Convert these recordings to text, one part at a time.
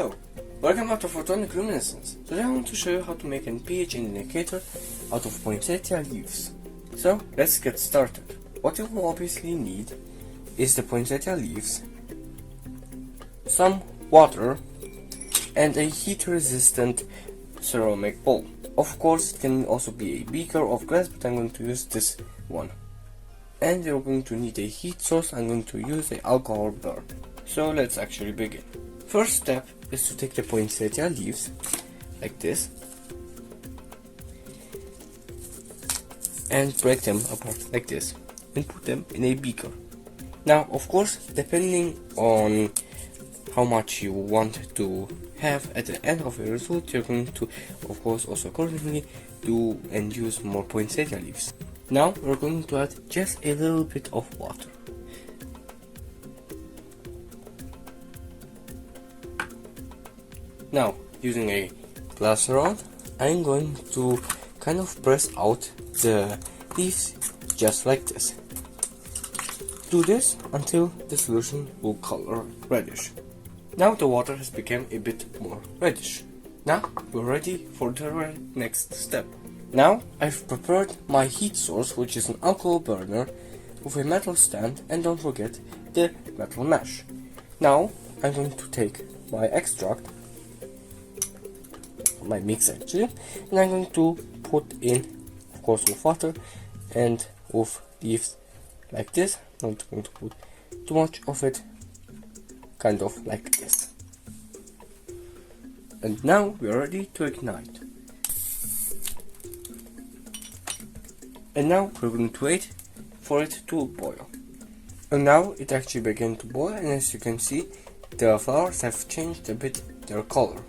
Hello, welcome back to Photonic Luminescence. Today I want to show you how to make a pH indicator out of poinsettia leaves. So let's get started. What you will obviously need is the poinsettia leaves, some water, and a heat resistant ceramic bowl. Of course, it can also be a beaker of glass, but I'm going to use this one. And you're going to need a heat source. I'm going to use an alcohol burn. So let's actually begin. First step is to take the poinsettia leaves like this and break them apart like this and put them in a beaker. Now, of course, depending on how much you want to have at the end of the result, you're going to, of course, also accordingly do and use more poinsettia leaves. Now we're going to add just a little bit of water. Now, using a glass rod, I'm going to kind of press out the leaves just like this. Do this until the solution will color reddish. Now the water has become a bit more reddish. Now we're ready for the next step. Now I've prepared my heat source, which is an alcohol burner with a metal stand, and don't forget the metal mesh. Now I'm going to take my extract, my mix actually, and I'm going to put in, of course, with water and with leaves like this. I'm not going to put too much of it, kind of like this. And now we are ready to ignite. And now we're going to wait for it to boil. And now it actually began to boil, and as you can see, the flowers have changed a bit their color.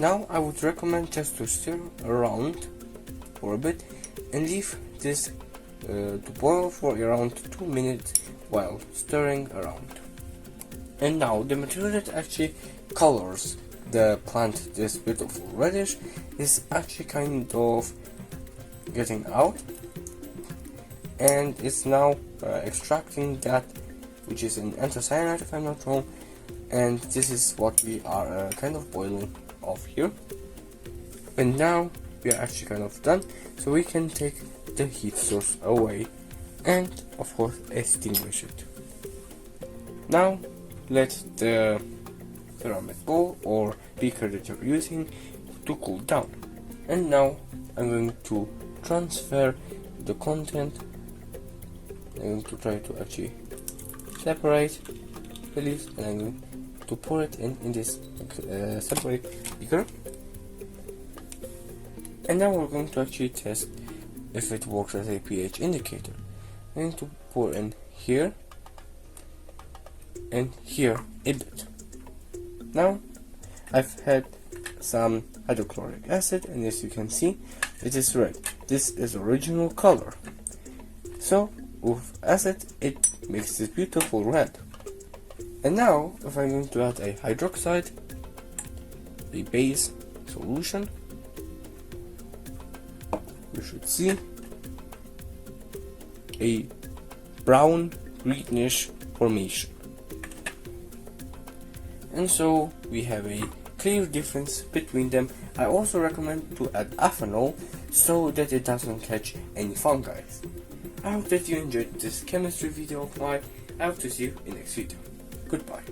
Now I would recommend just to stir around for a bit and leave this to boil for around 2 minutes while stirring around. And now the material that actually colors the plant this beautiful reddish is actually kind of getting out, and it's now extracting that, which is an anthocyanate if I'm not wrong, and this is what we are kind of boiling off here. And now we are actually kind of done, so we can take the heat source away and of course extinguish it. Now let the ceramic bowl or beaker that you're using to cool down. And now I'm going to transfer the content. I'm going to try to actually separate the leaves, and I'm going to pour it in this separate beaker. And now we're going to actually test if it works as a pH indicator. I'm going to pour in here and here a bit. Now I've had some hydrochloric acid, and as you can see, it is red. This is original color. So with acid it makes this beautiful red. And now if I'm going to add a hydroxide, a base solution, you should see a brown greenish formation. And so we have a clear difference between them. I also recommend to add ETHANOL so that it doesn't catch any fungi. I hope that you enjoyed this chemistry video of mine. I hope to see you in the next video. Goodbye.